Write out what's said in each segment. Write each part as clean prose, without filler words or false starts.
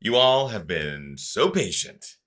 You all have been so patient.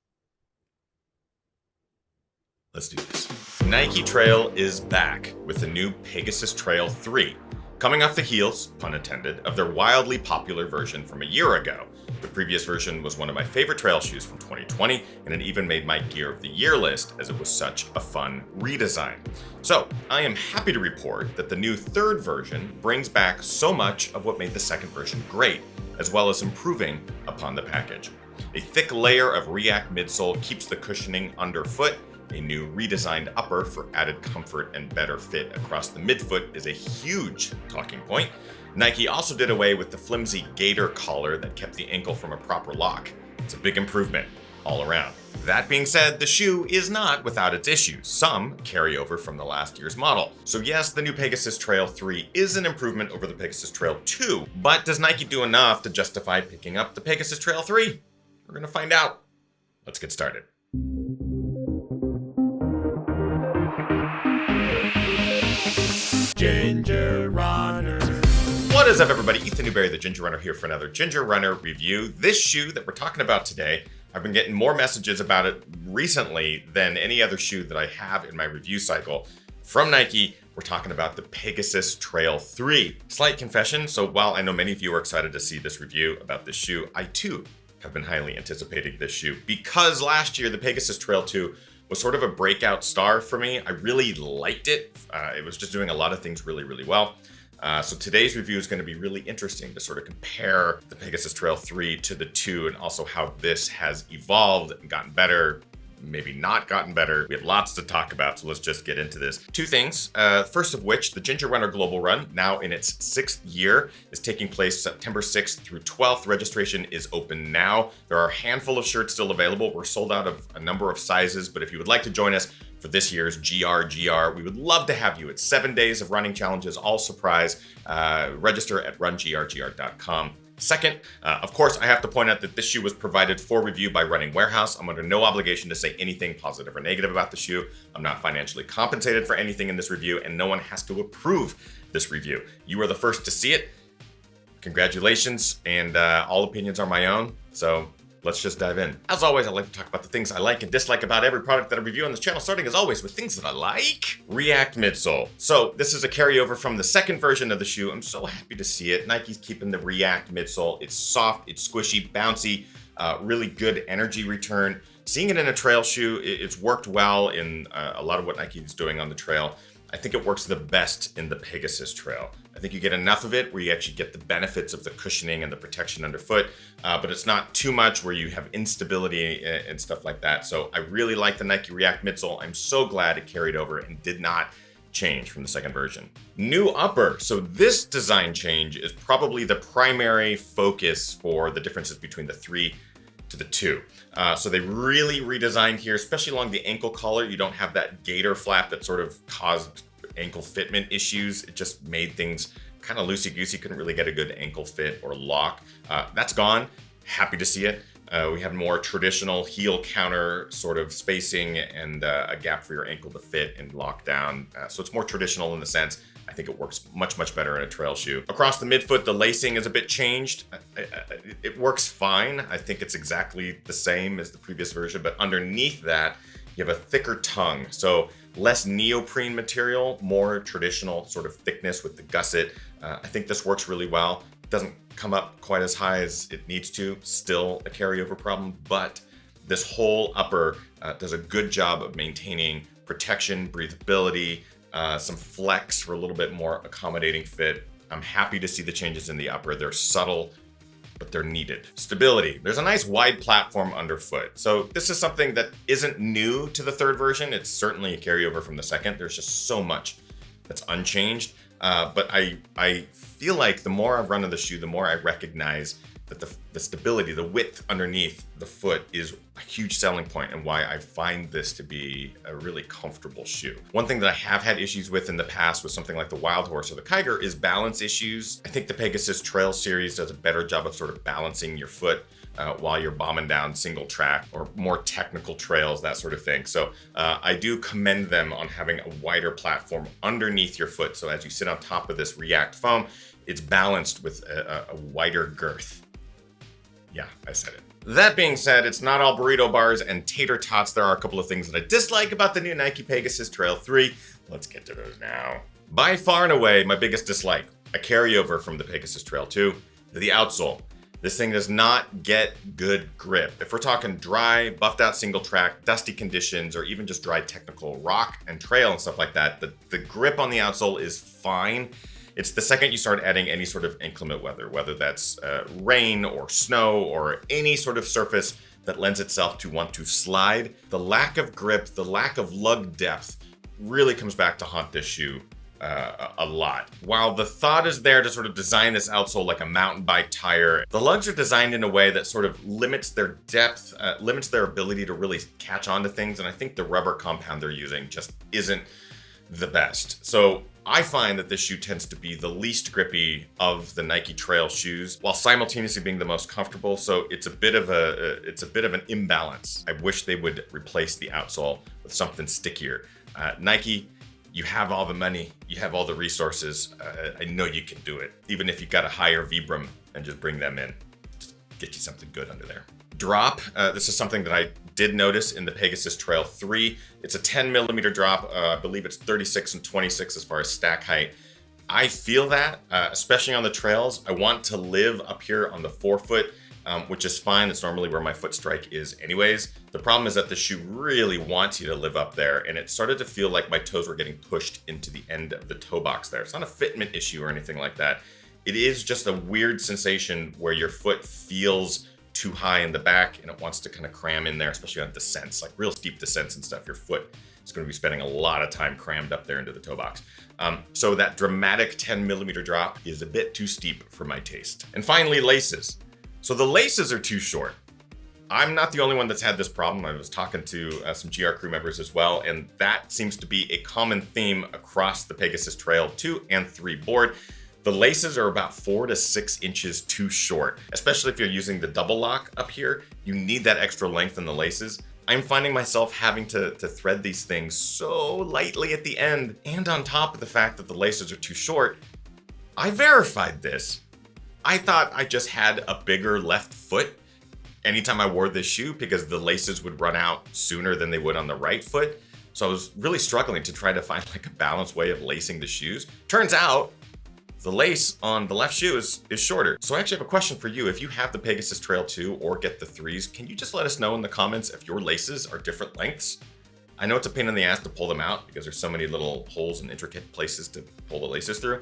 Let's do this. Nike Trail is back with the new Pegasus Trail 3, coming off the heels, pun intended, of their wildly popular version from a year ago. The previous version was one of my favorite trail shoes from 2020, and it even made my Gear of the Year list as it was such a fun redesign. So, I am happy to report that the new third version brings back so much of what made the second version great, as well as improving upon the package. A thick layer of React midsole keeps the cushioning underfoot. A new redesigned upper for added comfort and better fit across the midfoot is a huge talking point. Nike also did away with the flimsy gaiter collar that kept the ankle from a proper lock. It's a big improvement all around. That being said, the shoe is not without its issues. Some carry over from the last year's model. So yes, the new Pegasus Trail 3 is an improvement over the Pegasus Trail 2, but does Nike do enough to justify picking up the Pegasus Trail 3? We're gonna find out. Let's get started. Ginger Runner. What is up, everybody? Ethan Newberry, the Ginger Runner, here for another Ginger Runner review. This shoe that we're talking about today, I've been getting more messages about it recently than any other shoe that I have in my review cycle. From Nike, we're talking about the Pegasus Trail 3. Slight confession, so while I know many of you are excited to see this review about this shoe, I too have been highly anticipating this shoe because last year the Pegasus Trail 2 was sort of a breakout star for me. I really liked it. It was just doing a lot of things really, really well. So today's review is going to be really interesting to sort of compare the Pegasus Trail 3 to the 2 and also how this has evolved and gotten better, maybe not gotten better. We have lots to talk about, so let's just get into this. Two things. First of which, the Ginger Runner Global Run, now in its 6th year, is taking place September 6th through 12th. Registration is open now. There are a handful of shirts still available. We're sold out of a number of sizes, but if you would like to join us for this year's GR, we would love to have you. It's 7 days of running challenges, all surprise. Register at rungrgr.com. Second, of course, I have to point out that this shoe was provided for review by Running Warehouse. I'm under no obligation to say anything positive or negative about the shoe. I'm not financially compensated for anything in this review, and no one has to approve this review. You are the first to see it. Congratulations, and all opinions are my own, so let's just dive in. As always, I like to talk about the things I like and dislike about every product that I review on this channel, starting as always with things that I like. React midsole. So this is a carryover from the second version of the shoe. I'm so happy to see it. Nike's keeping the React midsole. It's soft, it's squishy, bouncy, really good energy return. Seeing it in a trail shoe, it's worked well in a lot of what Nike is doing on the trail. I think it works the best in the Pegasus Trail. I think you get enough of it where you actually get the benefits of the cushioning and the protection underfoot, but it's not too much where you have instability and stuff like that. So I really like the Nike React midsole. I'm so glad it carried over and did not change from the second version. New upper. So this design change is probably the primary focus for the differences between the 3 to the 2. So they really redesigned here, especially along the ankle collar. You don't have that gaiter flap that sort of caused ankle fitment issues. It just made things kind of loosey-goosey. Couldn't really get a good ankle fit or lock. That's gone. Happy to see it. We have more traditional heel counter sort of spacing and a gap for your ankle to fit and lock down. So it's more traditional in the sense. I think it works much, much better in a trail shoe. Across the midfoot, the lacing is a bit changed. It works fine. I think it's exactly the same as the previous version, but underneath that, you have a thicker tongue. So less neoprene material, more traditional sort of thickness with the gusset. I think this works really well. It doesn't come up quite as high as it needs to. Still a carryover problem, but this whole upper does a good job of maintaining protection, breathability, some flex for a little bit more accommodating fit. I'm happy to see the changes in the upper. They're subtle, but they're needed. Stability. There's a nice wide platform underfoot. So this is something that isn't new to the third version. It's certainly a carryover from the second. There's just so much that's unchanged. But I feel like the more I've run on the shoe, the more I recognize that the stability, the width underneath the foot is a huge selling point and why I find this to be a really comfortable shoe. One thing that I have had issues with in the past with something like the Wild Horse or the Kiger is balance issues. I think the Pegasus Trail series does a better job of sort of balancing your foot while you're bombing down single track or more technical trails, that sort of thing. So I do commend them on having a wider platform underneath your foot. So as you sit on top of this React foam, it's balanced with a wider girth. Yeah, I said it. That being said, it's not all burrito bars and tater tots. There are a couple of things that I dislike about the new Nike Pegasus Trail 3. Let's get to those now. By far and away, my biggest dislike, a carryover from the Pegasus Trail 2, the outsole. This thing does not get good grip. If we're talking dry, buffed out single track, dusty conditions, or even just dry technical rock and trail and stuff like that, the grip on the outsole is fine. It's the second you start adding any sort of inclement weather, whether that's rain or snow or any sort of surface that lends itself to want to slide. The lack of grip, the lack of lug depth really comes back to haunt this shoe a lot. While the thought is there to sort of design this outsole like a mountain bike tire, the lugs are designed in a way that sort of limits their depth, limits their ability to really catch on to things, and I think the rubber compound they're using just isn't the best. So I find that this shoe tends to be the least grippy of the Nike Trail shoes, while simultaneously being the most comfortable. So it's a bit of an imbalance. I wish they would replace the outsole with something stickier. Nike, you have all the money, you have all the resources. I know you can do it. Even if you've got a higher Vibram and just bring them in, just get you something good under there. Drop. This is something that I did notice in the Pegasus Trail 3. It's a 10 millimeter drop. I believe it's 36 and 26 as far as stack height. I feel that, especially on the trails. I want to live up here on the forefoot, which is fine. It's normally where my foot strike is anyways. The problem is that the shoe really wants you to live up there, and it started to feel like my toes were getting pushed into the end of the toe box there. It's not a fitment issue or anything like that. It is just a weird sensation where your foot feels too high in the back and it wants to kind of cram in there, especially on descents, like real steep descents and stuff. Your foot is going to be spending a lot of time crammed up there into the toe box. So that dramatic 10 millimeter drop is a bit too steep for my taste. And finally, laces. So the laces are too short. I'm not the only one that's had this problem. I was talking to some GR crew members as well, and that seems to be a common theme across the Pegasus Trail 2 and 3 board. The laces are about 4 to 6 inches too short, especially if you're using the double lock up here. You need that extra length in the laces. I'm finding myself having to thread these things so lightly at the end, and on top of the fact that the laces are too short, I verified this. I thought I just had a bigger left foot anytime I wore this shoe because the laces would run out sooner than they would on the right foot. So I was really struggling to try to find like a balanced way of lacing the shoes. Turns out the lace on the left shoe is shorter. So I actually have a question for you. If you have the Pegasus Trail 2 or get the 3s, can you just let us know in the comments if your laces are different lengths? I know it's a pain in the ass to pull them out because there's so many little holes and intricate places to pull the laces through.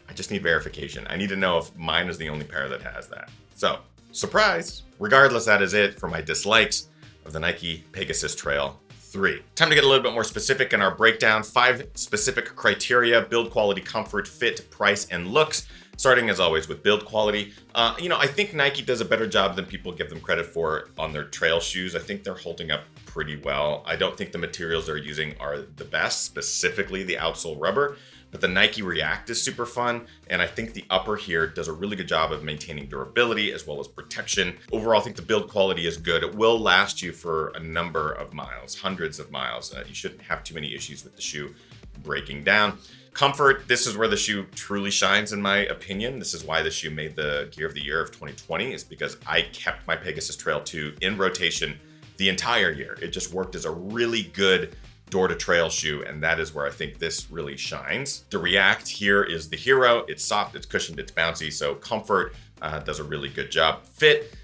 I just need verification. I need to know if mine is the only pair that has that. So, surprise! Regardless, that is it for my dislikes of the Nike Pegasus Trail 3. Time to get a little bit more specific in our breakdown. 5 specific criteria: build quality, comfort, fit, price, and looks. Starting as always with build quality. I think Nike does a better job than people give them credit for on their trail shoes. I think they're holding up pretty well. I don't think the materials they're using are the best, specifically the outsole rubber. But the Nike React is super fun, and I think the upper here does a really good job of maintaining durability as well as protection. Overall, I think the build quality is good. It will last you for a number of miles, hundreds of miles. You shouldn't have too many issues with the shoe breaking down. Comfort, this is where the shoe truly shines in my opinion. This is why the shoe made the Gear of the Year of 2020, is because I kept my Pegasus Trail 2 in rotation the entire year. It just worked as a really good door to trail shoe, and that is where I think this really shines. The React here is the hero. It's soft, it's cushioned, it's bouncy, so comfort does a really good job. Fit,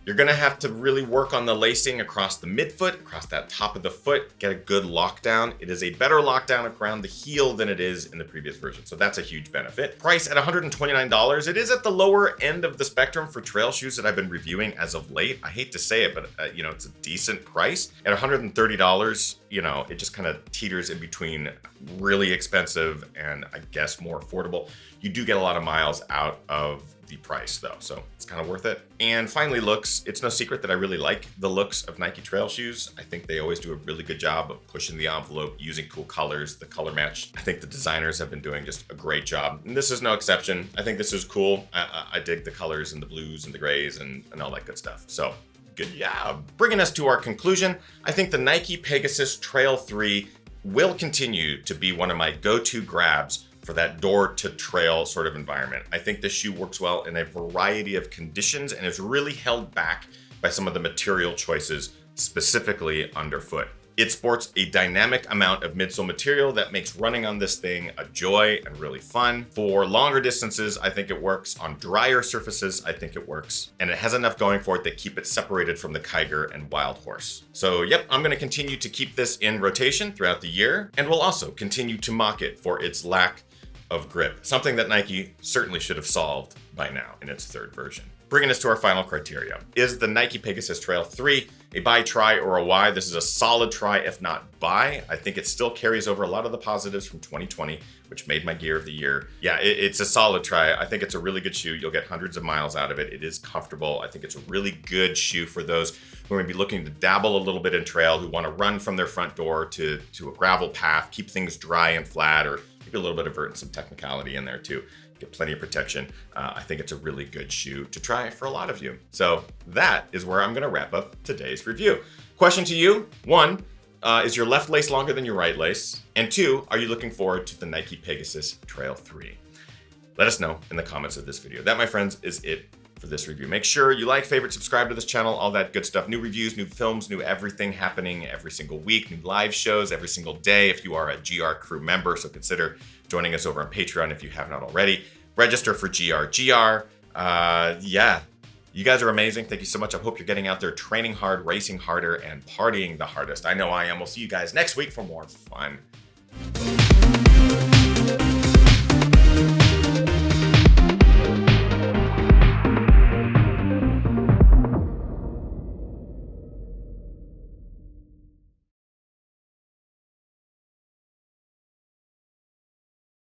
you're gonna have to really work on the lacing across the midfoot, across that top of the foot, get a good lockdown. It is a better lockdown around the heel than it is in the previous version, so that's a huge benefit. Price at $129. It is at the lower end of the spectrum for trail shoes that I've been reviewing as of late. I hate to say it, but it's a decent price. At $130, it just kind of teeters in between really expensive and I guess more affordable. You do get a lot of miles out of the price though, so it's kind of worth it. And finally, looks. It's no secret that I really like the looks of Nike trail shoes. I think they always do a really good job of pushing the envelope, using cool colors, the color match. I think the designers have been doing just a great job, and this is no exception. I think this is cool. I dig the colors and the blues and the grays and all that good stuff. So good job. Bringing us to our conclusion, I think the Nike Pegasus Trail 3 will continue to be one of my go-to grabs for that door to trail sort of environment. I think this shoe works well in a variety of conditions and is really held back by some of the material choices, specifically underfoot. It sports a dynamic amount of midsole material that makes running on this thing a joy and really fun. For longer distances, I think it works. On drier surfaces, I think it works. And it has enough going for it that keep it separated from the Kiger and Wild Horse. So yep, I'm gonna continue to keep this in rotation throughout the year, and we'll also continue to mock it for its lack of grip, something that Nike certainly should have solved by now in its third version. Bringing us to our final criteria. Is the Nike Pegasus Trail 3 a buy, try, or a why? This is a solid try, if not buy. I think it still carries over a lot of the positives from 2020, which made my gear of the year. Yeah, it's a solid try. I think it's a really good shoe. You'll get hundreds of miles out of it. It is comfortable. I think it's a really good shoe for those who are going to be looking to dabble a little bit in trail, who want to run from their front door to a gravel path, keep things dry and flat, or maybe a little bit of vert and some technicality in there too. Get plenty of protection. I think it's a really good shoe to try for a lot of you. So that is where I'm gonna wrap up today's review. Question to you: 1, is your left lace longer than your right lace? And 2, are you looking forward to the Nike Pegasus Trail 3? Let us know in the comments of this video. That, my friends, is it for this review. Make sure you like, favorite, subscribe to this channel, all that good stuff. New reviews, new films, new everything happening every single week, new live shows every single day if you are a GR crew member. So consider joining us over on Patreon if you have not already. Register for GR. Yeah, you guys are amazing. Thank you so much. I hope you're getting out there, training hard, racing harder, and partying the hardest. I know I am. We'll see you guys next week for more fun.